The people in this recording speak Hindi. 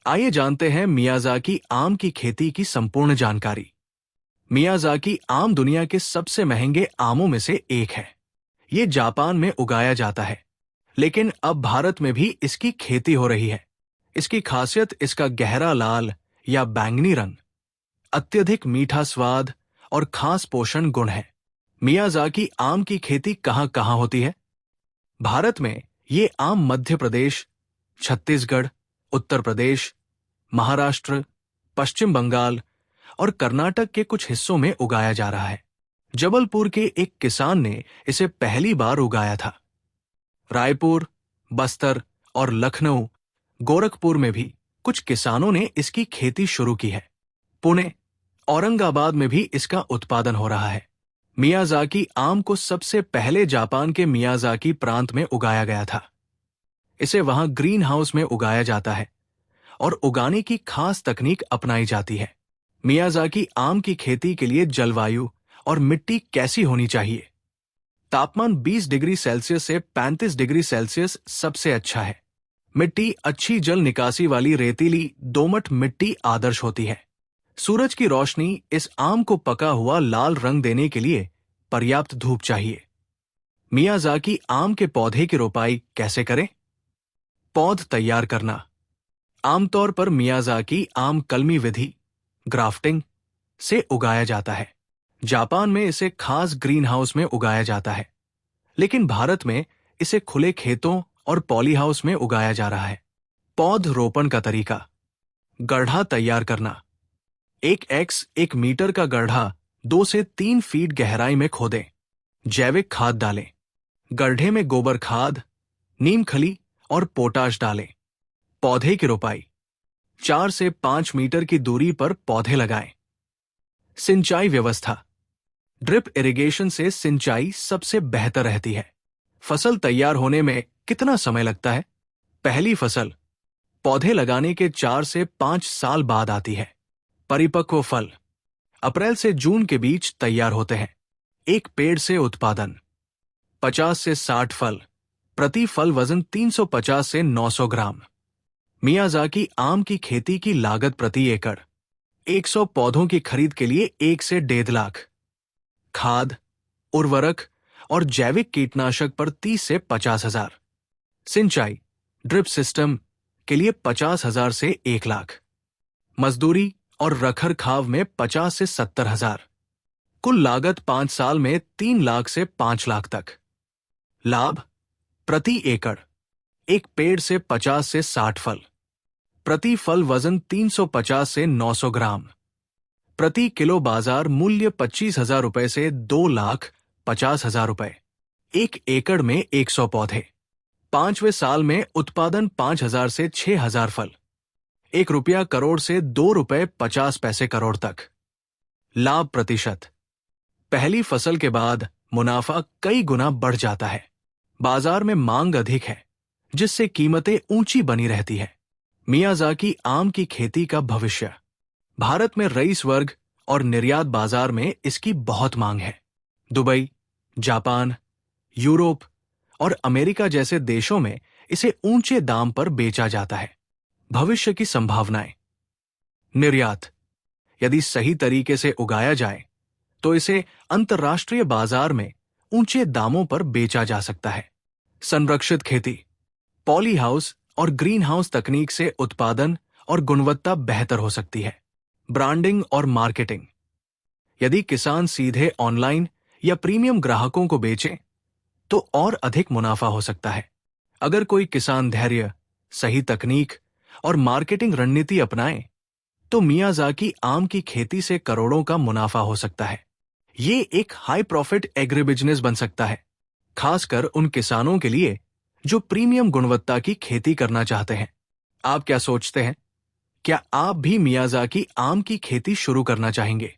आइए जानते हैं मियाज़ाकी आम की खेती की संपूर्ण जानकारी। मियाज़ाकी आम दुनिया के सबसे महंगे आमों में से एक है। ये जापान में उगाया जाता है, लेकिन अब भारत में भी इसकी खेती हो रही है। इसकी खासियत इसका गहरा लाल या बैंगनी रंग, अत्यधिक मीठा स्वाद और खास पोषण गुण है। मियाज़ाकी आम की खेती कहाँ कहाँ होती है? भारत में ये आम मध्य प्रदेश, छत्तीसगढ़, उत्तर प्रदेश, महाराष्ट्र, पश्चिम बंगाल और कर्नाटक के कुछ हिस्सों में उगाया जा रहा है। जबलपुर के एक किसान ने इसे पहली बार उगाया था। रायपुर, बस्तर और लखनऊ, गोरखपुर में भी कुछ किसानों ने इसकी खेती शुरू की है। पुणे, औरंगाबाद में भी इसका उत्पादन हो रहा है। मियाज़ाकी आम को सबसे पहले जापान के मियाज़ाकी प्रांत में उगाया गया था। इसे वहां ग्रीन हाउस में उगाया जाता है और उगाने की खास तकनीक अपनाई जाती है। मियाज़ाकी आम की खेती के लिए जलवायु और मिट्टी कैसी होनी चाहिए? तापमान 20 डिग्री सेल्सियस से 35 डिग्री सेल्सियस सबसे अच्छा है। मिट्टी अच्छी जल निकासी वाली रेतीली दोमट मिट्टी आदर्श होती है। सूरज की रोशनी इस आम को पका हुआ लाल रंग देने के लिए पर्याप्त धूप चाहिए। मियाज़ाकी आम के पौधे की रोपाई कैसे करें? पौध तैयार करना। आमतौर पर मियाज़ाकी आम कलमी विधि, ग्राफ्टिंग से उगाया जाता है। जापान में इसे खास ग्रीन हाउस में उगाया जाता है, लेकिन भारत में इसे खुले खेतों और पॉली हाउस में उगाया जा रहा है। पौध रोपण का तरीका। गड्ढा तैयार करना। 1 मीटर का गड्ढा 2 से 3 फीट गहराई में खोदें। जैविक खाद डालें। गड्ढे में गोबर खाद, नीम खली और पोटाश डालें। पौधे की रोपाई। 4 से 5 मीटर की दूरी पर पौधे लगाएं। सिंचाई व्यवस्था। ड्रिप इरिगेशन से सिंचाई सबसे बेहतर रहती है। फसल तैयार होने में कितना समय लगता है? पहली फसल पौधे लगाने के 4 से 5 साल बाद आती है। परिपक्व फल अप्रैल से जून के बीच तैयार होते हैं। एक पेड़ से उत्पादन 50 से 60 फल। प्रति फल वजन 350 से 900 ग्राम। मियाज़ाकी आम की खेती की लागत प्रति एकड़ 100 पौधों की खरीद के लिए 1 से 1.5 लाख। खाद, उर्वरक और जैविक कीटनाशक पर 30 से 50 हजार। सिंचाई, ड्रिप सिस्टम के लिए 50 हजार से 1 लाख। मजदूरी और रखरखाव में 50 से 70 हजार। कुल लागत 5 साल में 3 लाख से 5 लाख तक। लाभ प्रति एकड़ एक पेड़ से 50 से 60 फल। प्रति फल वजन 350 से 900 ग्राम। प्रति किलो बाजार मूल्य 25,000 रुपए से 2,50,000 रुपए। 1 एकड़ में 100 पौधे। 5वें साल में उत्पादन 5,000 से 6,000 फल। 1 रुपया करोड़ से 2 रुपए 50 पैसे करोड़ तक। लाभ प्रतिशत। पहली फसल के बाद मुनाफा कई गुना बढ़ जाता है। बाजार में मांग अधिक है, जिससे कीमतें ऊंची बनी रहती है। मियाज़ाकी आम की खेती का भविष्य। भारत में रईस वर्ग और निर्यात बाजार में इसकी बहुत मांग है। दुबई, जापान, यूरोप और अमेरिका जैसे देशों में इसे ऊंचे दाम पर बेचा जाता है। भविष्य की संभावनाएं। निर्यात। यदि सही तरीके से उगाया जाए तो इसे अंतर्राष्ट्रीय बाजार में ऊंचे दामों पर बेचा जा सकता है। संरक्षित खेती। पॉली हाउस और ग्रीन हाउस तकनीक से उत्पादन और गुणवत्ता बेहतर हो सकती है। ब्रांडिंग और मार्केटिंग। यदि किसान सीधे ऑनलाइन या प्रीमियम ग्राहकों को बेचें तो और अधिक मुनाफा हो सकता है। अगर कोई किसान धैर्य, सही तकनीक और मार्केटिंग रणनीति अपनाए तो मियाज़ाकी आम की खेती से करोड़ों का मुनाफा हो सकता है। ये एक हाई प्रॉफिट एग्री बिजनेस बन सकता है, खासकर उन किसानों के लिए जो प्रीमियम गुणवत्ता की खेती करना चाहते हैं। आप क्या सोचते हैं? क्या आप भी मियाज़ाकी आम की खेती शुरू करना चाहेंगे?